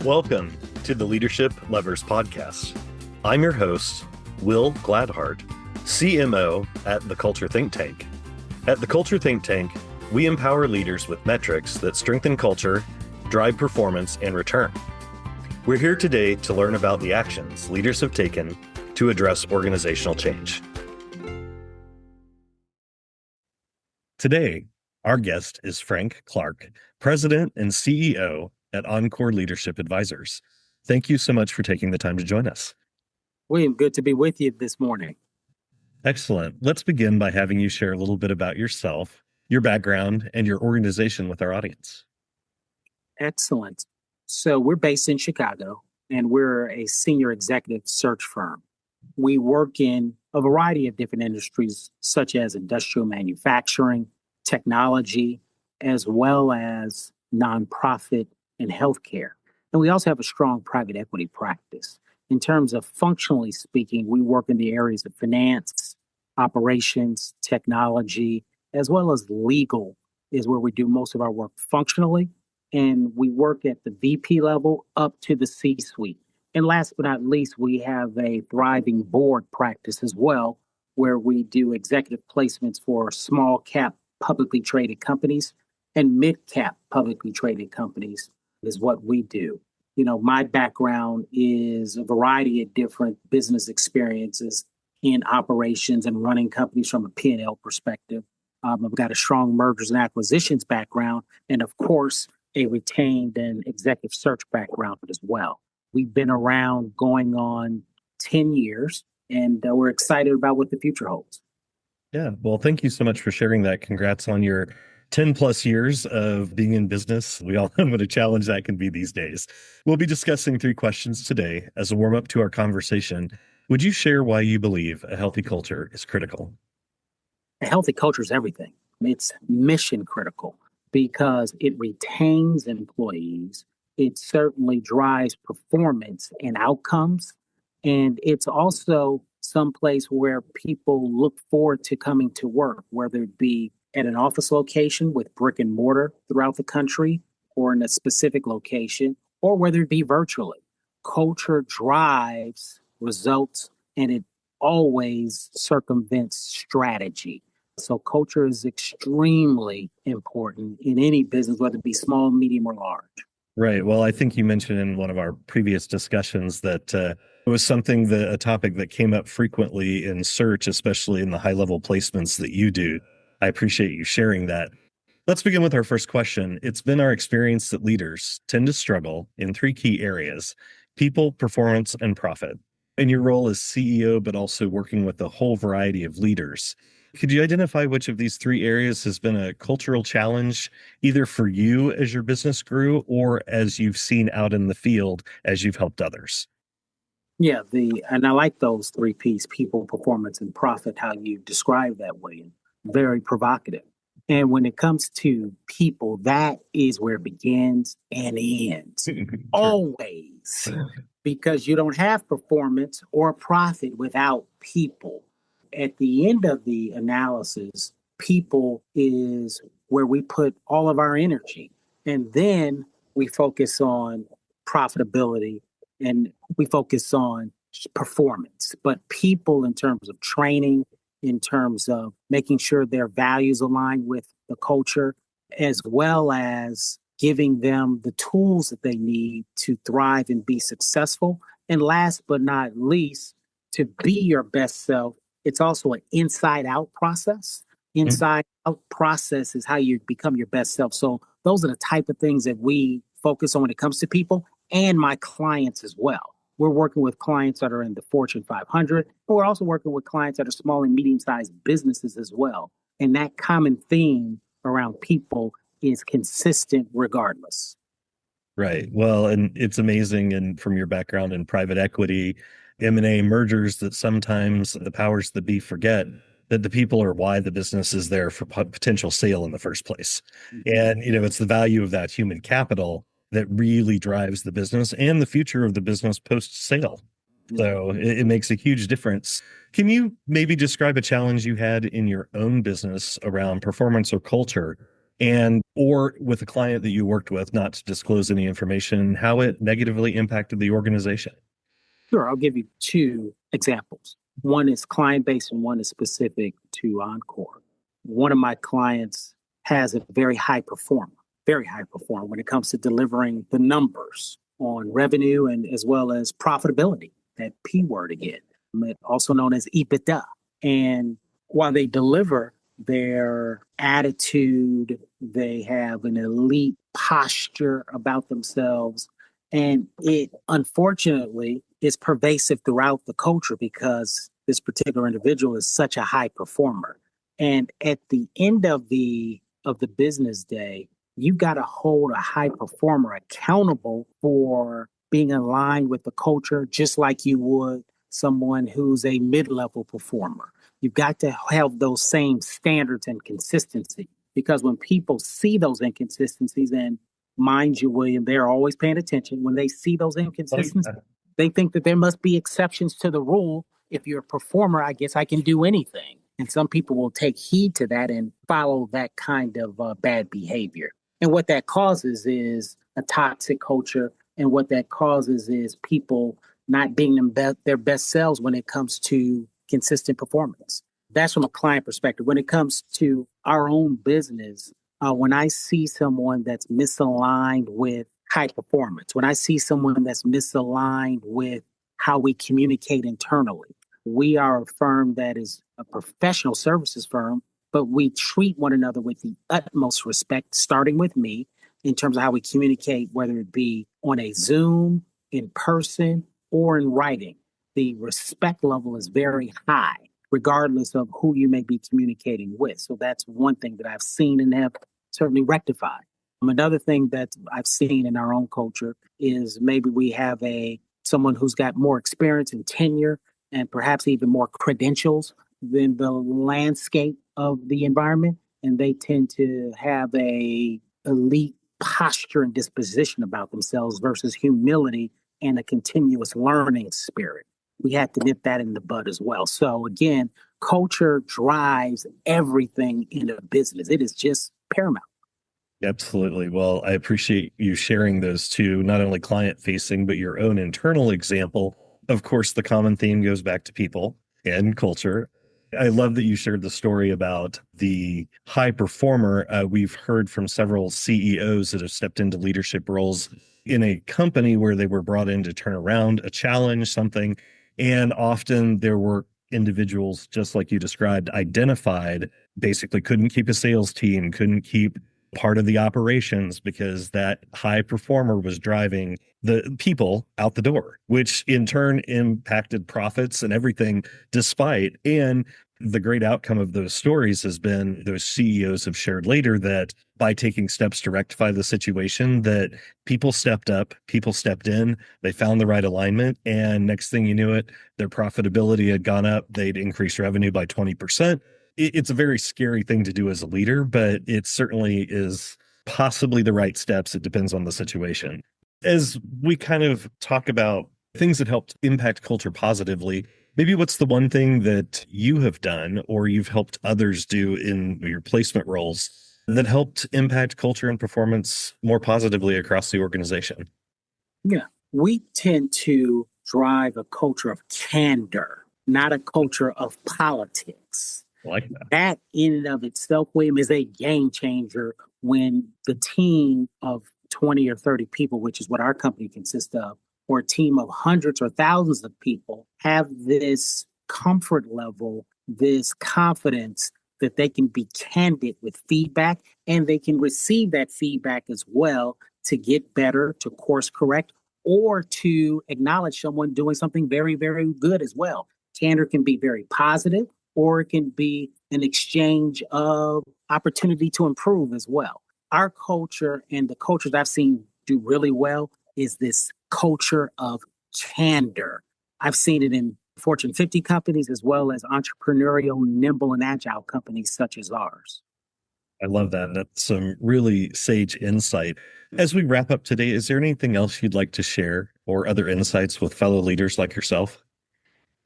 Welcome to the Leadership Levers Podcast. I'm your host, Will Gladhart, CMO at the Culture Think Tank. At the Culture Think Tank, we empower leaders with metrics that strengthen culture, drive performance, and return. We're here today to learn about the actions leaders have taken to address organizational change. Today, our guest is Frank Clark, President and CEO at Encore Leadership Advisors. Thank you so much for taking the time to join us. William, good to be with you this morning. Excellent. Let's begin by having you share a little bit about yourself, your background, and your organization with our audience. Excellent. So we're based in Chicago, and we're a senior executive search firm. We work in a variety of different industries, such as industrial manufacturing, technology, as well as nonprofit and healthcare. And we also have a strong private equity practice. In terms of functionally speaking, we work in the areas of finance, operations, technology, as well as legal is where we do most of our work functionally. And we work at the VP level up to the C-suite. And last but not least, we have a thriving board practice as well, where we do executive placements for small cap publicly traded companies and mid cap publicly traded companies is what we do. You know, my background is a variety of different business experiences in operations and running companies from a P&L perspective. I've got a strong mergers and acquisitions background, and of course, a retained and executive search background as well. We've been around going on 10 years, and we're excited about what the future holds. Yeah, well, thank you so much for sharing that. Congrats on your 10 plus years of being in business. We all know what a challenge that can be these days. We'll be discussing 3 questions today as a warm up to our conversation. Would you share why you believe a healthy culture is critical? A healthy culture is everything. It's mission critical because it retains employees. It certainly drives performance and outcomes. And it's also someplace where people look forward to coming to work, whether it be at an office location with brick and mortar throughout the country or in a specific location, or whether it be virtually. Culture drives results and it always circumvents strategy. So culture is extremely important in any business, whether it be small, medium, or large. Right. Well, I think you mentioned in one of our previous discussions that it was a topic that came up frequently in search, especially in the high-level placements that you do. I appreciate you sharing that. Let's begin with our first question. It's been our experience that leaders tend to struggle in 3 key areas: people, performance, and profit. In your role as CEO, but also working with a whole variety of leaders, could you identify which of these 3 areas has been a cultural challenge, either for you as your business grew or as you've seen out in the field as you've helped others? Yeah, and I like those 3 Ps: people, performance, and profit, how you describe that, William. Very provocative. And when it comes to people, that is where it begins and ends. Sure. Always. Because you don't have performance or profit without people. At the end of the analysis, people is where we put all of our energy. And then we focus on profitability and we focus on performance. But people, in terms of training, in terms of making sure their values align with the culture, as well as giving them the tools that they need to thrive and be successful. And last but not least, to be your best self, it's also an inside-out process. Inside-out process is how you become your best self. So those are the type of things that we focus on when it comes to people and my clients as well. We're working with clients that are in the Fortune 500. But we're also working with clients that are small and medium-sized businesses as well. And that common theme around people is consistent regardless. Right. Well, and it's amazing, and from your background in private equity, M&A mergers, that sometimes the powers that be forget that the people are why the business is there for potential sale in the first place. And, it's the value of that human capital that really drives the business and the future of the business post-sale. So it makes a huge difference. Can you maybe describe a challenge you had in your own business around performance or culture and or with a client that you worked with, not to disclose any information, how it negatively impacted the organization? Sure, I'll give you two examples. One is client based and one is specific to Encore. One of my clients has a very high performer when it comes to delivering the numbers on revenue and as well as profitability, that P word again, also known as EBITDA. And while they deliver their attitude, they have an elite posture about themselves. And it unfortunately is pervasive throughout the culture because this particular individual is such a high performer. And at the end of the business day, you've got to hold a high performer accountable for being aligned with the culture, just like you would someone who's a mid-level performer. You've got to have those same standards and consistency because when people see those inconsistencies, and mind you, William, they're always paying attention. When they see those inconsistencies, they think that there must be exceptions to the rule. If you're a performer, I guess I can do anything. And some people will take heed to that and follow that kind of bad behavior. And what that causes is a toxic culture. And what that causes is people not being their best selves when it comes to consistent performance. That's from a client perspective. When it comes to our own business, when I see someone that's misaligned with high performance, when I see someone that's misaligned with how we communicate internally, we are a firm that is a professional services firm, but we treat one another with the utmost respect, starting with me in terms of how we communicate, whether it be on a Zoom, in person, or in writing. The respect level is very high, regardless of who you may be communicating with. So that's one thing that I've seen and have certainly rectified. Another thing that I've seen in our own culture is maybe we have someone who's got more experience and tenure and perhaps even more credentials than the landscape of the environment. And they tend to have a elite posture and disposition about themselves versus humility and a continuous learning spirit. We have to nip that in the bud as well. So again, culture drives everything in a business. It is just paramount. Absolutely. Well, I appreciate you sharing those two, not only client facing, but your own internal example. Of course, the common theme goes back to people and culture. I love that you shared the story about the high performer. We've heard from several CEOs that have stepped into leadership roles in a company where they were brought in to turn around a challenge, something. And often there were individuals, just like you described, identified, basically couldn't keep a sales team, couldn't keep part of the operations because that high performer was driving the people out the door, which in turn impacted profits and everything despite. And the great outcome of those stories has been those CEOs have shared later that by taking steps to rectify the situation, that people stepped up, people stepped in, they found the right alignment. And next thing you knew it, their profitability had gone up. They'd increased revenue by 20%. It's a very scary thing to do as a leader, but it certainly is possibly the right steps. It depends on the situation. As we kind of talk about things that helped impact culture positively, maybe what's the one thing that you have done or you've helped others do in your placement roles that helped impact culture and performance more positively across the organization? Yeah, we tend to drive a culture of candor, not a culture of politics. I like that. That in and of itself, William, is a game changer when the team of 20 or 30 people, which is what our company consists of, or a team of hundreds or thousands of people have this comfort level, this confidence that they can be candid with feedback and they can receive that feedback as well to get better, to course correct, or to acknowledge someone doing something very, very good as well. Candor can be very positive, or it can be an exchange of opportunity to improve as well. Our culture and the cultures I've seen do really well is this culture of candor. I've seen it in Fortune 50 companies as well as entrepreneurial, nimble, and agile companies such as ours. I love that. That's some really sage insight. As we wrap up today, is there anything else you'd like to share or other insights with fellow leaders like yourself?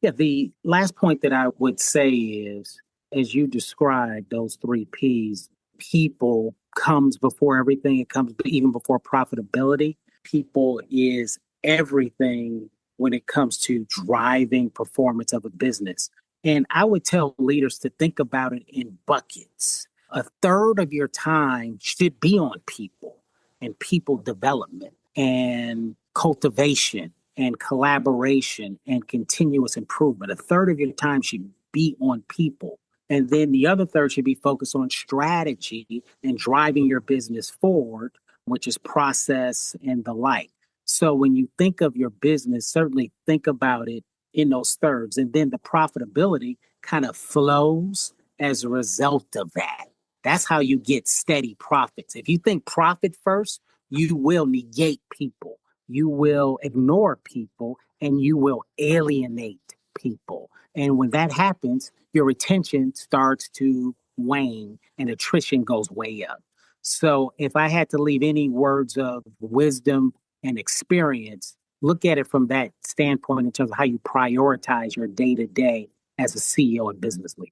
Yeah, the last point that I would say is, as you described those three P's, people, comes before everything. It comes even before profitability. People is everything when it comes to driving performance of a business. And I would tell leaders to think about it in buckets. A third of your time should be on people and people development and cultivation and collaboration and continuous improvement. A third of your time should be on people. And then the other third should be focused on strategy and driving your business forward, which is process and the like. So when you think of your business, certainly think about it in those thirds. And then the profitability kind of flows as a result of that. That's how you get steady profits. If you think profit first, you will negate people, you will ignore people, and you will alienate people. And when that happens, your retention starts to wane and attrition goes way up. So if I had to leave any words of wisdom and experience, look at it from that standpoint in terms of how you prioritize your day to day as a CEO and business leader.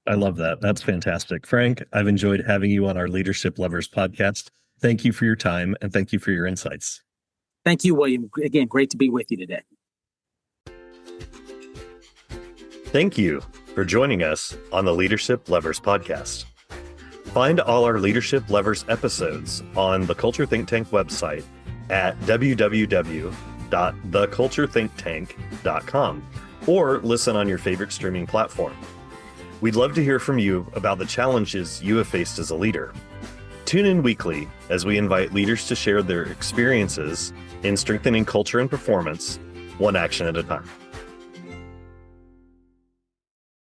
I love that. That's fantastic. Frank, I've enjoyed having you on our Leadership Lovers podcast. Thank you for your time and thank you for your insights. Thank you, William. Again, great to be with you today. Thank you for joining us on the Leadership Lovers podcast. Find all our Leadership Lovers episodes on the Culture Think Tank website at www.theculturethinktank.com or listen on your favorite streaming platform. We'd love to hear from you about the challenges you have faced as a leader. Tune in weekly as we invite leaders to share their experiences in strengthening culture and performance, one action at a time.